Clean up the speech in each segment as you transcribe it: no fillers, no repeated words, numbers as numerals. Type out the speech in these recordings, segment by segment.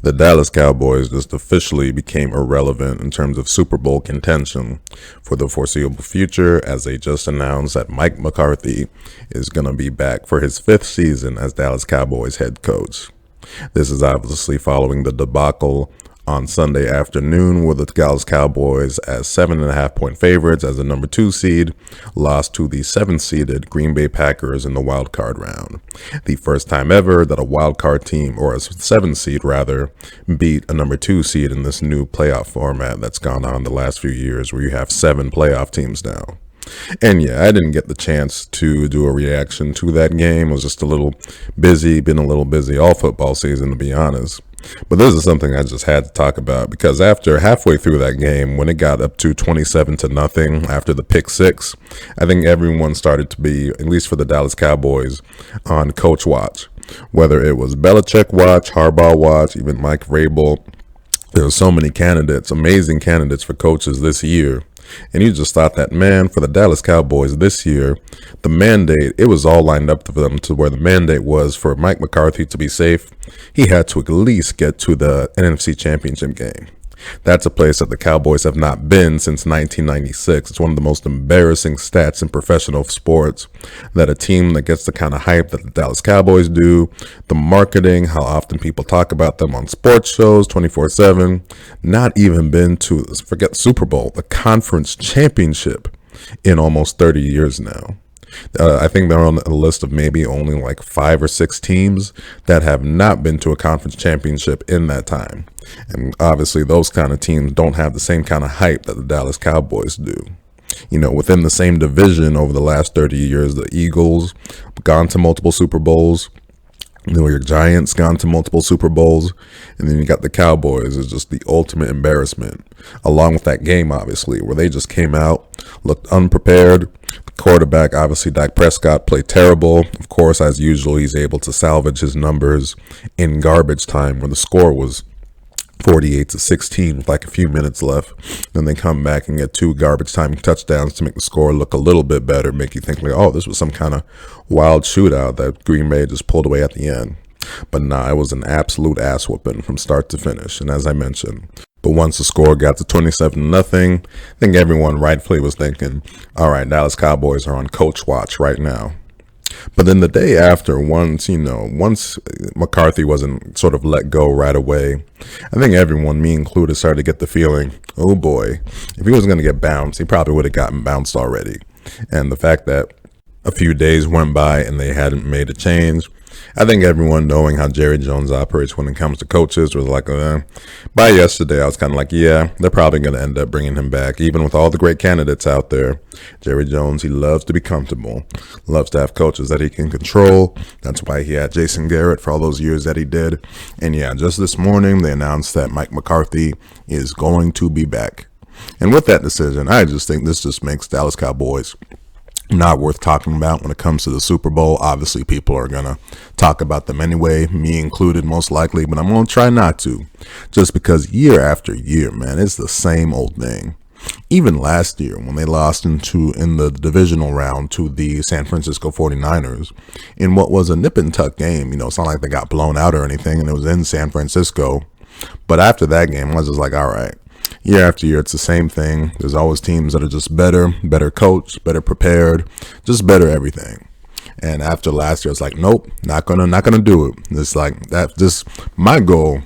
The Dallas Cowboys just officially became irrelevant in terms of Super Bowl contention for the foreseeable future, as they just announced that Mike McCarthy is going to be back for his fifth season as Dallas Cowboys head coach. This is obviously following the debacle on Sunday afternoon, where the Dallas Cowboys, as 7.5 point favorites as the number 2 seed, lost to the 7th seeded Green Bay Packers in the wild card round. The first time ever that a wild card team, or a 7th seed rather, beat a number 2 seed in this new playoff format that's gone on the last few years, where you have 7 playoff teams now. And yeah, I didn't get the chance to do a reaction to that game. I was just a little busy, been a little busy all football season, to be honest. But this is something I just had to talk about, because after halfway through that game, when it got up to 27-0 after the pick six, I think everyone started to be, at least for the Dallas Cowboys, on coach watch. Whether it was Belichick watch, Harbaugh watch, even Mike Vrabel. There were so many candidates, amazing candidates for coaches this year. And you just thought that, man, for the Dallas Cowboys this year, the mandate, it was all lined up for them to where the mandate was for Mike McCarthy to be safe. He had to at least get to the NFC Championship game. That's a place that the Cowboys have not been since 1996. It's one of the most embarrassing stats in professional sports, that a team that gets the kind of hype that the Dallas Cowboys do, the marketing, how often people talk about them on sports shows 24/7, not even been to, forget Super Bowl, the conference championship in almost 30 years now. I think they're on a list of maybe only like 5 or 6 teams that have not been to a conference championship in that time. And obviously those kind of teams don't have the same kind of hype that the Dallas Cowboys do. You know, within the same division over the last 30 years, the Eagles gone to multiple Super Bowls. New York Giants gone to multiple Super Bowls, and then you got the Cowboys. It's just the ultimate embarrassment, along with that game, obviously, where they just came out, looked unprepared. The quarterback, obviously, Dak Prescott, played terrible. Of course, as usual, he's able to salvage his numbers in garbage time, where the score was 48-16 with like a few minutes left. Then they come back and get 2 garbage time touchdowns to make the score look a little bit better, make you think like, oh, this was some kind of wild shootout that Green Bay just pulled away at the end. But nah, it was an absolute ass whooping from start to finish. And as I mentioned, but once the score got to 27-0, I think everyone rightfully was thinking, all right, Dallas Cowboys are on coach watch right now. But then the day after, once McCarthy wasn't sort of let go right away, I think everyone, me included, started to get the feeling, oh boy, if he was going to get bounced, he probably would have gotten bounced already. And the fact that a few days went by and they hadn't made a change, I think everyone, knowing how Jerry Jones operates when it comes to coaches, was like, by yesterday, I was kind of like, yeah, they're probably going to end up bringing him back. Even with all the great candidates out there, Jerry Jones, he loves to be comfortable, loves to have coaches that he can control. That's why he had Jason Garrett for all those years that he did. And yeah, just this morning, they announced that Mike McCarthy is going to be back. And with that decision, I just think this just makes Dallas Cowboys not worth talking about when it comes to the Super Bowl. Obviously, people are going to talk about them anyway, me included most likely, but I'm going to try not to, just because year after year, man, it's the same old thing. Even last year, when they lost in the divisional round to the San Francisco 49ers, in what was a nip and tuck game, it's not like they got blown out or anything, and it was in San Francisco. But after that game, I was just like, all right, year after year, it's the same thing. There's always teams that are just better coached, better prepared, just better everything. And after last year, it's like, nope, not gonna do it. It's like that. Just my goal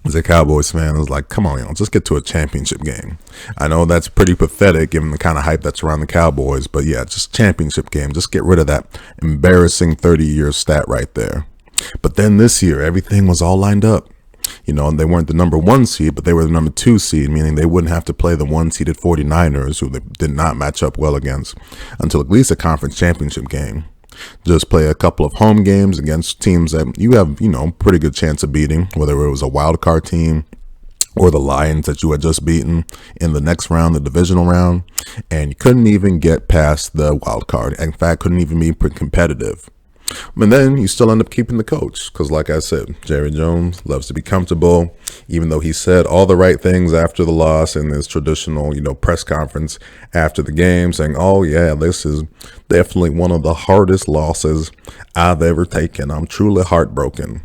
as a Cowboys fan is like, come on, just get to a championship game. I know that's pretty pathetic given the kind of hype that's around the Cowboys, but yeah, just championship game. Just get rid of that embarrassing 30-year stat right there. But then this year, everything was all lined up. And they weren't the number 1 seed, but they were the number 2 seed, meaning they wouldn't have to play the 1-seeded 49ers, who they did not match up well against, until at least a conference championship game. Just play a couple of home games against teams that you have, pretty good chance of beating, whether it was a wild card team or the Lions that you had just beaten in the next round, the divisional round, and you couldn't even get past the wild card. In fact, couldn't even be competitive. And then you still end up keeping the coach because, like I said, Jerry Jones loves to be comfortable, even though he said all the right things after the loss in his traditional, press conference after the game, saying, oh, yeah, this is definitely one of the hardest losses I've ever taken. I'm truly heartbroken.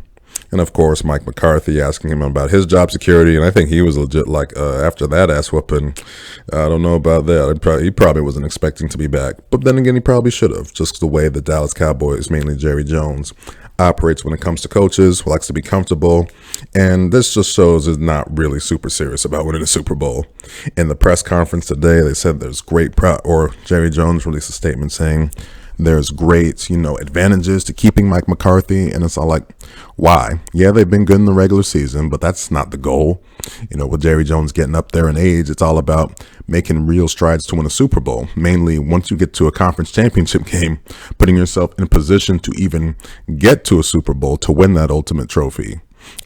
And of course, Mike McCarthy asking him about his job security. And I think he was legit like, after that ass whooping, I don't know about that. He probably wasn't expecting to be back. But then again, he probably should have. Just the way the Dallas Cowboys, mainly Jerry Jones, operates when it comes to coaches, likes to be comfortable. And this just shows is not really super serious about winning a Super Bowl. In the press conference today, they said there's or Jerry Jones released a statement saying, there's great, advantages to keeping Mike McCarthy. And it's all like, why? Yeah, they've been good in the regular season, but that's not the goal. With Jerry Jones getting up there in age, it's all about making real strides to win a Super Bowl. Mainly once you get to a conference championship game, putting yourself in a position to even get to a Super Bowl to win that ultimate trophy.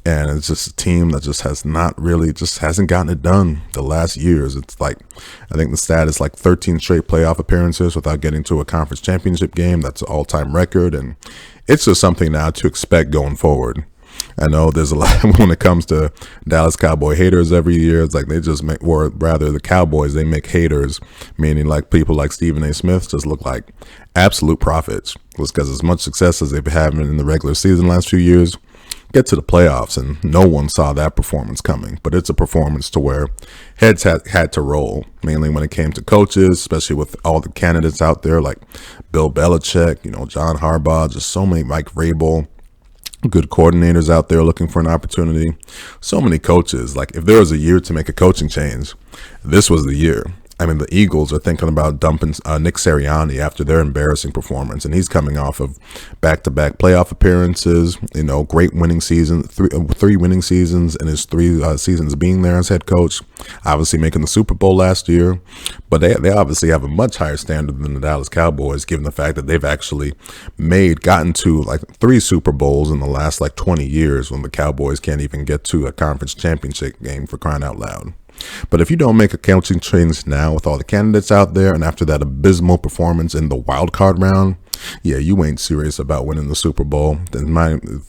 And it's just a team that just hasn't gotten it done the last years. It's like, I think the stat is like 13 straight playoff appearances without getting to a conference championship game. That's an all-time record. And it's just something now to expect going forward. I know there's a lot when it comes to Dallas Cowboy haters every year. It's like they just make, or rather the Cowboys, they make haters, meaning like people like Stephen A. Smith just look like absolute prophets. It's because as much success as they've had in the regular season last few years, get to the playoffs and no one saw that performance coming. But it's a performance to where heads had to roll, mainly when it came to coaches, especially with all the candidates out there like Bill Belichick, John Harbaugh, just so many, Mike Vrabel, good coordinators out there looking for an opportunity. So many coaches. Like if there was a year to make a coaching change, this was the year. I mean, the Eagles are thinking about dumping Nick Sirianni after their embarrassing performance, and he's coming off of back-to-back playoff appearances, great winning season, three winning seasons in his three seasons being there as head coach, obviously making the Super Bowl last year. But they obviously have a much higher standard than the Dallas Cowboys, given the fact that they've actually gotten to like 3 Super Bowls in the last like 20 years when the Cowboys can't even get to a conference championship game, for crying out loud. But if you don't make a coaching change now with all the candidates out there, and after that abysmal performance in the wild card round, yeah, you ain't serious about winning the Super Bowl. Then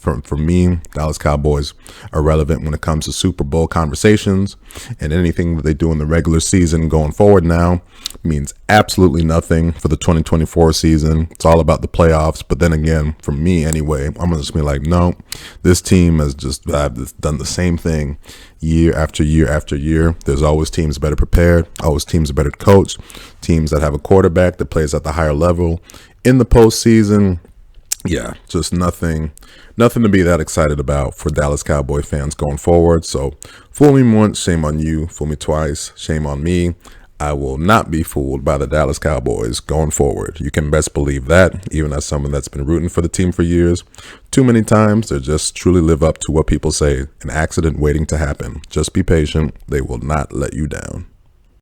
for me, Dallas Cowboys are relevant when it comes to Super Bowl conversations, and anything that they do in the regular season going forward now means absolutely nothing for the 2024 season. It's all about the playoffs. But then again, for me anyway, I'm gonna just be like, no, this team has just done the same thing year after year after year. There's always teams better prepared, always teams better coached, teams that have a quarterback that plays at the higher level in the postseason. Yeah, just nothing to be that excited about for Dallas Cowboy fans going forward. So fool me once, shame on you. Fool me twice, shame on me. I will not be fooled by the Dallas Cowboys going forward. You can best believe that, even as someone that's been rooting for the team for years. Too many times, they just truly live up to what people say, an accident waiting to happen. Just be patient. They will not let you down.